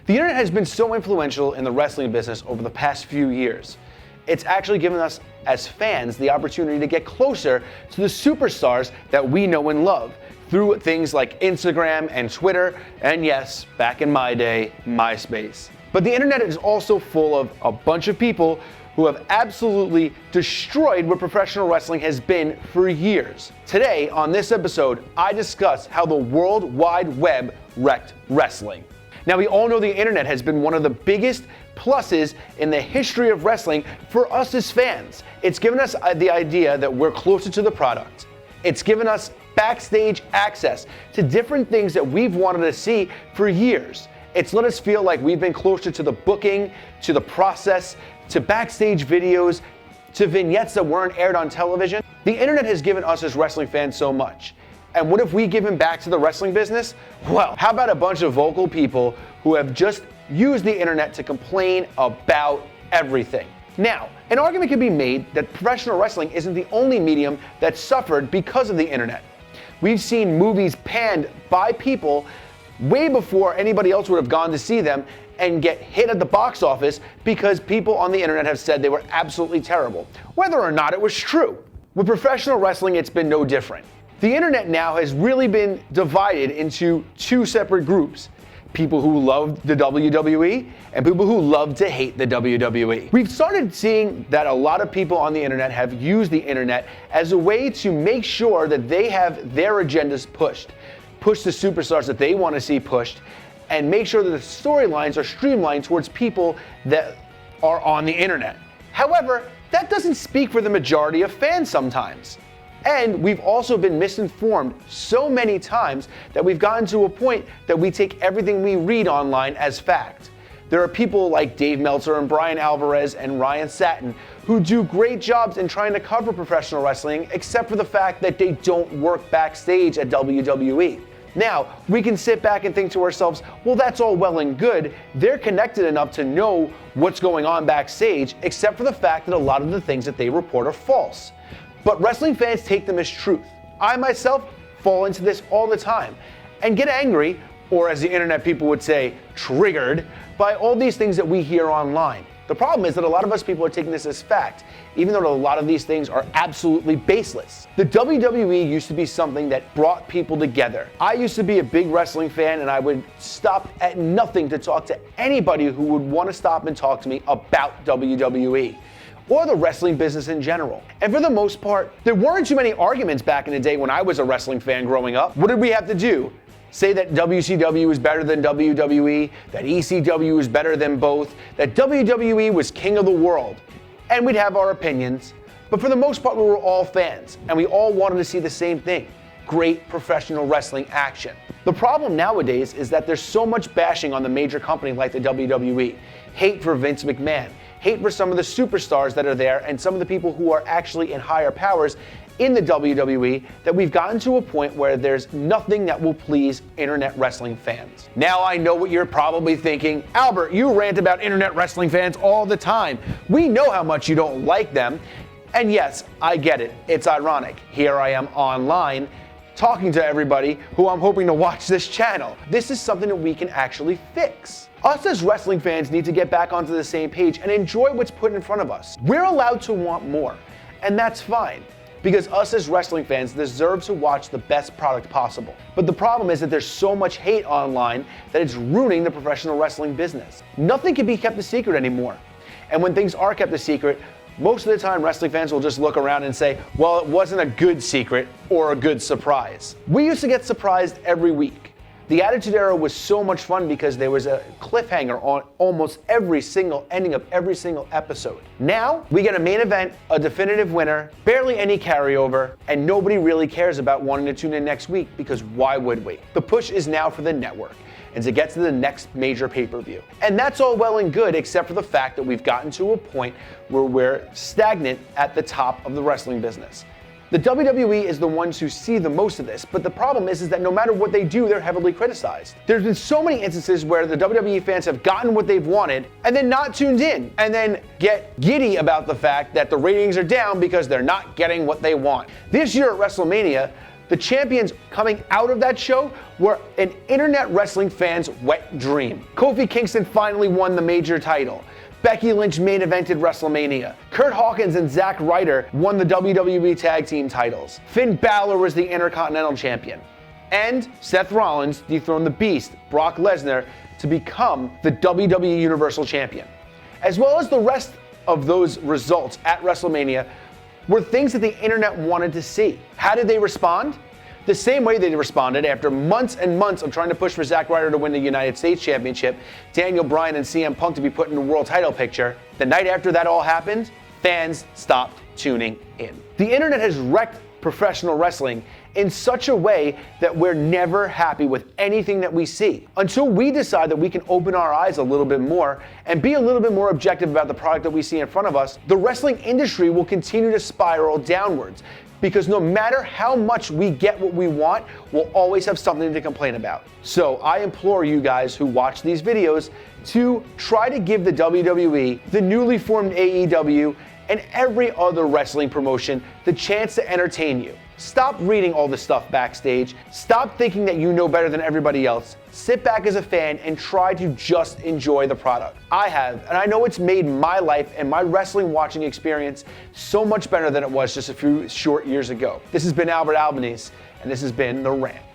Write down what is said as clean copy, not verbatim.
The internet has been so influential in the wrestling business over the past few years. It's actually given us, as fans, the opportunity to get closer to the superstars that we know and love through things like Instagram and Twitter, and yes, back in my day, MySpace. But the internet is also full of a bunch of people who have absolutely destroyed what professional wrestling has been for years. Today, on this episode, I discuss how the World Wide Web wrecked wrestling. Now, we all know the internet has been one of the biggest pluses in the history of wrestling for us as fans. It's given us the idea that we're closer to the product. It's given us backstage access to different things that we've wanted to see for years. It's let us feel like we've been closer to the booking, to the process, to backstage videos, to vignettes that weren't aired on television. The internet has given us as wrestling fans so much. And what if we give him back to the wrestling business? Well, how about a bunch of vocal people who have just used the internet to complain about everything? Now, an argument can be made that professional wrestling isn't the only medium that suffered because of the internet. We've seen movies panned by people way before anybody else would have gone to see them and get hit at the box office because people on the internet have said they were absolutely terrible, whether or not it was true. With professional wrestling, it's been no different. The internet now has really been divided into two separate groups. People who love the WWE and people who love to hate the WWE. We've started seeing that a lot of people on the internet have used the internet as a way to make sure that they have their agendas pushed. Push the superstars that they want to see pushed, and make sure that the storylines are streamlined towards people that are on the internet. However, that doesn't speak for the majority of fans sometimes. And we've also been misinformed so many times that we've gotten to a point that we take everything we read online as fact. There are people like Dave Meltzer and Brian Alvarez and Ryan Satin who do great jobs in trying to cover professional wrestling, except for the fact that they don't work backstage at WWE. Now, we can sit back and think to ourselves, well, that's all well and good. They're connected enough to know what's going on backstage, except for the fact that a lot of the things that they report are false. But wrestling fans take them as truth. I myself fall into this all the time and get angry, or as the internet people would say, triggered, by all these things that we hear online. The problem is that a lot of us people are taking this as fact, even though a lot of these things are absolutely baseless. The WWE used to be something that brought people together. I used to be a big wrestling fan, and I would stop at nothing to talk to anybody who would want to stop and talk to me about WWE. Or the wrestling business in general. And for the most part, there weren't too many arguments back in the day when I was a wrestling fan growing up. What did we have to do? Say that WCW was better than WWE, that ECW was better than both, that WWE was king of the world. And we'd have our opinions, but for the most part we were all fans, and we all wanted to see the same thing: great professional wrestling action. The problem nowadays is that there's so much bashing on the major company like the WWE. Hate for Vince McMahon, hate for some of the superstars that are there and some of the people who are actually in higher powers in the WWE, that we've gotten to a point where there's nothing that will please internet wrestling fans. Now I know what you're probably thinking. Albert, you rant about internet wrestling fans all the time. We know how much you don't like them. And yes, I get it. It's ironic. Here I am online talking to everybody who I'm hoping to watch this channel. This is something that we can actually fix. Us as wrestling fans need to get back onto the same page and enjoy what's put in front of us. We're allowed to want more, and that's fine, because us as wrestling fans deserve to watch the best product possible. But the problem is that there's so much hate online that it's ruining the professional wrestling business. Nothing can be kept a secret anymore. And when things are kept a secret, most of the time wrestling fans will just look around and say, well, it wasn't a good secret or a good surprise. We used to get surprised every week. The Attitude Era was so much fun because there was a cliffhanger on almost every single ending of every single episode. Now, we get a main event, a definitive winner, barely any carryover, and nobody really cares about wanting to tune in next week, because why would we? The push is now for the network and to get to the next major pay-per-view. And that's all well and good, except for the fact that we've gotten to a point where we're stagnant at the top of the wrestling business. The WWE is the ones who see the most of this, but the problem is that no matter what they do, they're heavily criticized. There's been so many instances where the WWE fans have gotten what they've wanted and then not tuned in, and then get giddy about the fact that the ratings are down because they're not getting what they want. This year at WrestleMania, The champions coming out of that show were an internet wrestling fan's wet dream. Kofi Kingston finally won the major title. Becky Lynch main evented WrestleMania. Kurt Hawkins and Zack Ryder won the WWE Tag Team titles. Finn Balor was the Intercontinental Champion. And Seth Rollins dethroned the Beast, Brock Lesnar, to become the WWE Universal Champion. As well as the rest of those results at WrestleMania were things that the internet wanted to see. How did they respond? The same way they responded after months and months of trying to push for Zack Ryder to win the United States Championship, Daniel Bryan and CM Punk to be put in the world title picture. The night after that all happened, fans stopped tuning in. The internet has wrecked professional wrestling in such a way that we're never happy with anything that we see. Until we decide that we can open our eyes a little bit more and be a little bit more objective about the product that we see in front of us, the wrestling industry will continue to spiral downwards. Because no matter how much we get what we want, we'll always have something to complain about. So I implore you guys who watch these videos to try to give the WWE, the newly formed AEW, and every other wrestling promotion the chance to entertain you. Stop reading all the stuff backstage. Stop thinking that you know better than everybody else. Sit back as a fan and try to just enjoy the product. I have, and I know it's made my life and my wrestling watching experience so much better than it was just a few short years ago. This has been Albert Albanese, and this has been The Rant.